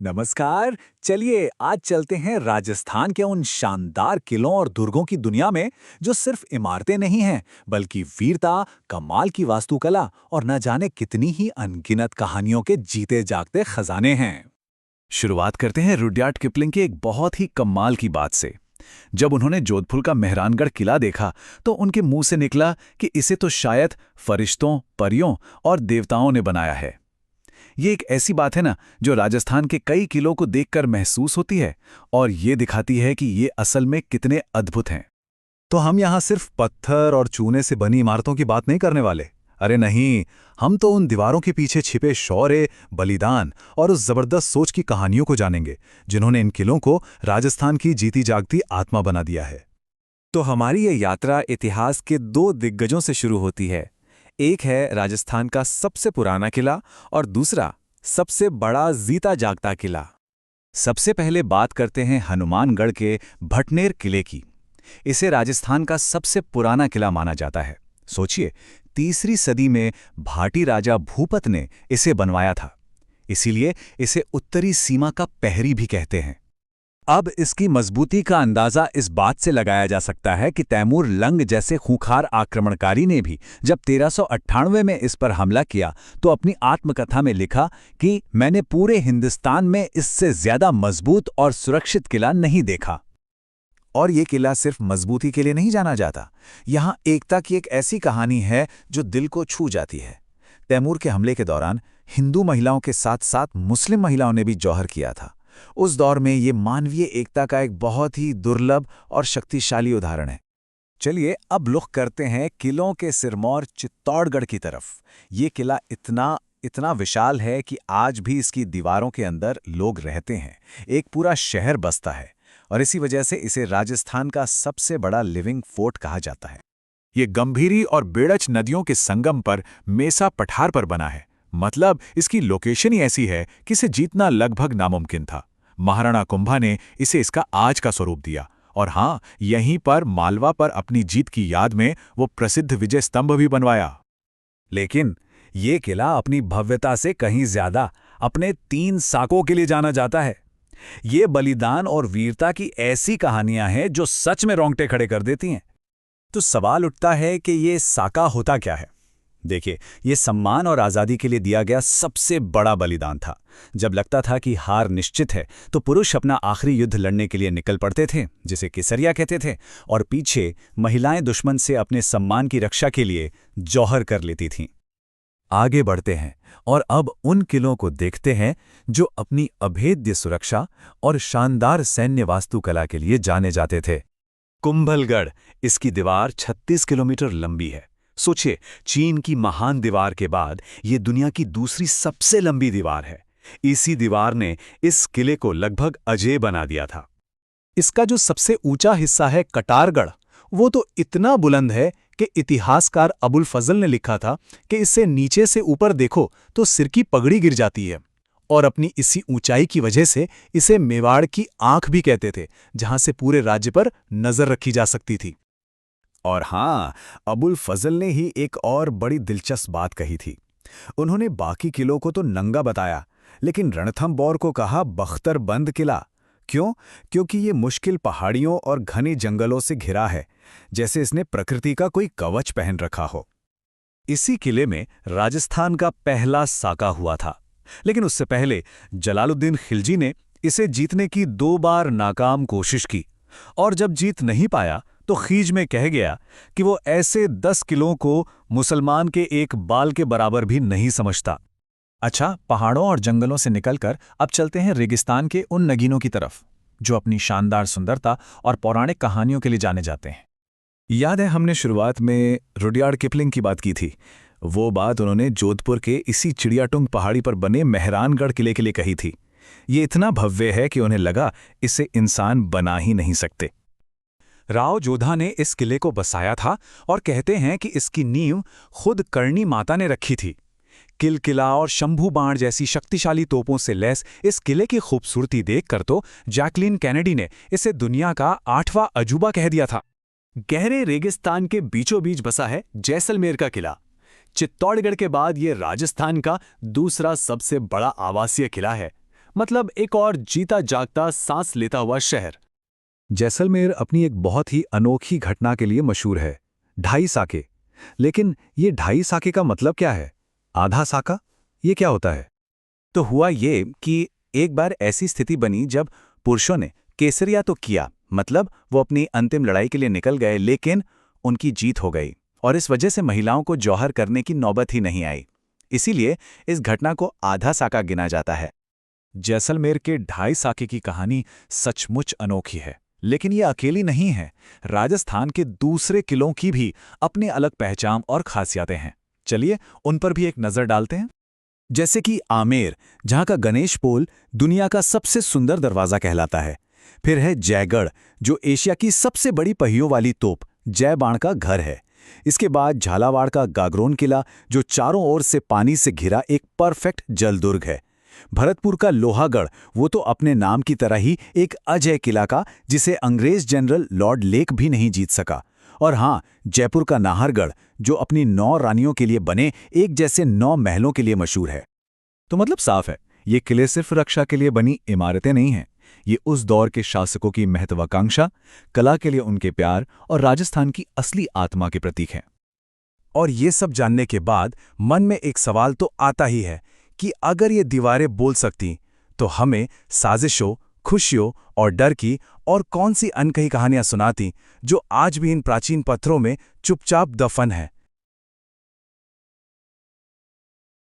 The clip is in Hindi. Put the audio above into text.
नमस्कार। चलिए आज चलते हैं राजस्थान के उन शानदार किलों और दुर्गों की दुनिया में जो सिर्फ इमारतें नहीं हैं बल्कि वीरता, कमाल की वास्तुकला और न जाने कितनी ही अनगिनत कहानियों के जीते जागते खजाने हैं। शुरुआत करते हैं रुडयार्ड किपलिंग की एक बहुत ही कमाल की बात से। जब उन्होंने जोधपुर का मेहरानगढ़ किला देखा तो उनके मुंह से निकला कि इसे तो शायद फरिश्तों, परियों और देवताओं ने बनाया है। ये एक ऐसी बात है ना जो राजस्थान के कई किलों को देखकर महसूस होती है और ये दिखाती है कि ये असल में कितने अद्भुत हैं। तो हम यहाँ सिर्फ पत्थर और चूने से बनी इमारतों की बात नहीं करने वाले। अरे नहीं, हम तो उन दीवारों के पीछे छिपे शौर्य, बलिदान और उस जबरदस्त सोच की कहानियों को जानेंगे जिन्होंने इन किलों को राजस्थान की जीती जागती आत्मा बना दिया है। तो हमारी ये यात्रा इतिहास के दो दिग्गजों से शुरू होती है। एक है राजस्थान का सबसे पुराना किला और दूसरा सबसे बड़ा जीता जागता किला। सबसे पहले बात करते हैं हनुमानगढ़ के भटनेर किले की। इसे राजस्थान का सबसे पुराना किला माना जाता है। सोचिए, 3री सदी में भाटी राजा भूपत ने इसे बनवाया था। इसीलिए इसे उत्तरी सीमा का प्रहरी भी कहते हैं। अब इसकी मजबूती का अंदाजा इस बात से लगाया जा सकता है कि तैमूर लंग जैसे खूंखार आक्रमणकारी ने भी जब 1398 में इस पर हमला किया तो अपनी आत्मकथा में लिखा कि मैंने पूरे हिंदुस्तान में इससे ज्यादा मजबूत और सुरक्षित किला नहीं देखा। और ये किला सिर्फ मजबूती के लिए नहीं जाना जाता। यहाँ एकता की एक ऐसी कहानी है जो दिल को छू जाती है। तैमूर के हमले के दौरान हिंदू महिलाओं के साथ साथ मुस्लिम महिलाओं ने भी जौहर किया था। उस दौर में ये मानवीय एकता का एक बहुत ही दुर्लभ और शक्तिशाली उदाहरण है। चलिए अब रुख करते हैं किलों के सिरमौर चित्तौड़गढ़ की तरफ। ये किला इतना विशाल है कि आज भी इसकी दीवारों के अंदर लोग रहते हैं, एक पूरा शहर बसता है और इसी वजह से इसे राजस्थान का सबसे बड़ा लिविंग फोर्ट कहा जाता है। ये गंभीरी और बेड़च नदियों के संगम पर मेसा पठार पर बना है। मतलब इसकी लोकेशन ही ऐसी है कि इसे जीतना लगभग नामुमकिन था। महाराणा कुंभा ने इसे इसका आज का स्वरूप दिया और हाँ, यहीं पर मालवा पर अपनी जीत की याद में वो प्रसिद्ध विजय स्तंभ भी बनवाया। लेकिन ये किला अपनी भव्यता से कहीं ज्यादा अपने 3 साकों के लिए जाना जाता है। ये बलिदान और वीरता की ऐसी कहानियां हैं जो सच में रोंगटे खड़े कर देती हैं। तो सवाल उठता है कि ये साका होता क्या है। देखिए, ये सम्मान और आज़ादी के लिए दिया गया सबसे बड़ा बलिदान था। जब लगता था कि हार निश्चित है तो पुरुष अपना आखिरी युद्ध लड़ने के लिए निकल पड़ते थे, जिसे केसरिया कहते थे, और पीछे महिलाएं दुश्मन से अपने सम्मान की रक्षा के लिए जौहर कर लेती थीं। आगे बढ़ते हैं और अब उन किलों को देखते हैं जो अपनी अभेद्य सुरक्षा और शानदार सैन्य वास्तुकला के लिए जाने जाते थे। कुंभलगढ़, इसकी दीवार 36 किलोमीटर लंबी है। सोचिए, चीन की महान दीवार के बाद ये दुनिया की दूसरी सबसे लंबी दीवार है। इसी दीवार ने इस किले को लगभग अजेय बना दिया था। इसका जो सबसे ऊंचा हिस्सा है कटारगढ़, वो तो इतना बुलंद है कि इतिहासकार अबुल फजल ने लिखा था कि इससे नीचे से ऊपर देखो तो सिर की पगड़ी गिर जाती है। और अपनी इसी ऊंचाई की वजह से इसे मेवाड़ की आंख भी कहते थे, जहां से पूरे राज्य पर नजर रखी जा सकती थी। और हाँ, अबुल फजल ने ही एक और बड़ी दिलचस्प बात कही थी। उन्होंने बाकी किलों को तो नंगा बताया, लेकिन रणथंबोर को कहा बख्तरबंद किला। क्यों? क्योंकि ये मुश्किल पहाड़ियों और घने जंगलों से घिरा है, जैसे इसने प्रकृति का कोई कवच पहन रखा हो। इसी किले में राजस्थान का पहला साका हुआ था, लेकिन उससे पहले जलालुद्दीन खिलजी ने इसे जीतने की 2 बार नाकाम कोशिश की, और जब जीत नहीं पाया तो खीज में कह गया कि वो ऐसे 10 किलों को मुसलमान के एक बाल के बराबर भी नहीं समझता। अच्छा, पहाड़ों और जंगलों से निकलकर अब चलते हैं रेगिस्तान के उन नगीनों की तरफ, जो अपनी शानदार सुंदरता और पौराणिक कहानियों के लिए जाने जाते हैं। याद है, हमने शुरुआत में रुडयार्ड किपलिंग की बात की थी। वो बात उन्होंने जोधपुर के इसी चिड़ियाटुंग पहाड़ी पर बने मेहरानगढ़ किले के लिए कही थी। ये इतना भव्य है कि उन्हें लगा इसे इंसान बना ही नहीं सकते। राव जोधा ने इस किले को बसाया था और कहते हैं कि इसकी नींव खुद करणी माता ने रखी थी। किला और शंभू बाण जैसी शक्तिशाली तोपों से लैस इस किले की खूबसूरती देखकर तो जैकलीन कैनेडी ने इसे दुनिया का 8वां अजूबा कह दिया था। गहरे रेगिस्तान के बीचों बीच बसा है जैसलमेर का किला। चित्तौड़गढ़ के बाद ये राजस्थान का दूसरा सबसे बड़ा आवासीय किला है। मतलब एक और जीता जागता सांस लेता हुआ शहर। जैसलमेर अपनी एक बहुत ही अनोखी घटना के लिए मशहूर है, ढाई साके। लेकिन ये ढाई साके का मतलब क्या है? आधा साका? ये क्या होता है? तो हुआ ये कि एक बार ऐसी स्थिति बनी जब पुरुषों ने केसरिया तो किया, मतलब वो अपनी अंतिम लड़ाई के लिए निकल गए, लेकिन उनकी जीत हो गई और इस वजह से महिलाओं को जौहर करने की नौबत ही नहीं आई। इसीलिए इस घटना को आधा साका गिना जाता है। जैसलमेर के ढाई साके की कहानी सचमुच अनोखी है, लेकिन ये अकेली नहीं है। राजस्थान के दूसरे किलों की भी अपनी अलग पहचान और खासियतें हैं। चलिए उन पर भी एक नजर डालते हैं। जैसे कि आमेर, जहां का गणेश पोल दुनिया का सबसे सुंदर दरवाजा कहलाता है। फिर है जयगढ़, जो एशिया की सबसे बड़ी पहियों वाली तोप जय बाण का घर है। इसके बाद झालावाड़ का गागरोन किला, जो चारों ओर से पानी से घिरा एक परफेक्ट जलदुर्ग है। भरतपुर का लोहागढ़, वो तो अपने नाम की तरह ही एक अजय किला का, जिसे अंग्रेज जनरल लॉर्ड लेक भी नहीं जीत सका। और हाँ, जयपुर का नाहरगढ़, जो अपनी 9 रानियों के लिए बने एक जैसे 9 महलों के लिए मशहूर है। तो मतलब साफ है, ये किले सिर्फ रक्षा के लिए बनी इमारतें नहीं हैं। ये उस दौर के शासकों की महत्वाकांक्षा, कला के लिए उनके प्यार और राजस्थान की असली आत्मा के प्रतीक हैं। और ये सब जानने के बाद मन में एक सवाल तो आता ही है कि अगर ये दीवारें बोल सकती, तो हमें साजिशों, खुशियों और डर की और कौन सी अनकही कहानियां सुनाती, जो आज भी इन प्राचीन पत्थरों में चुपचाप दफन है।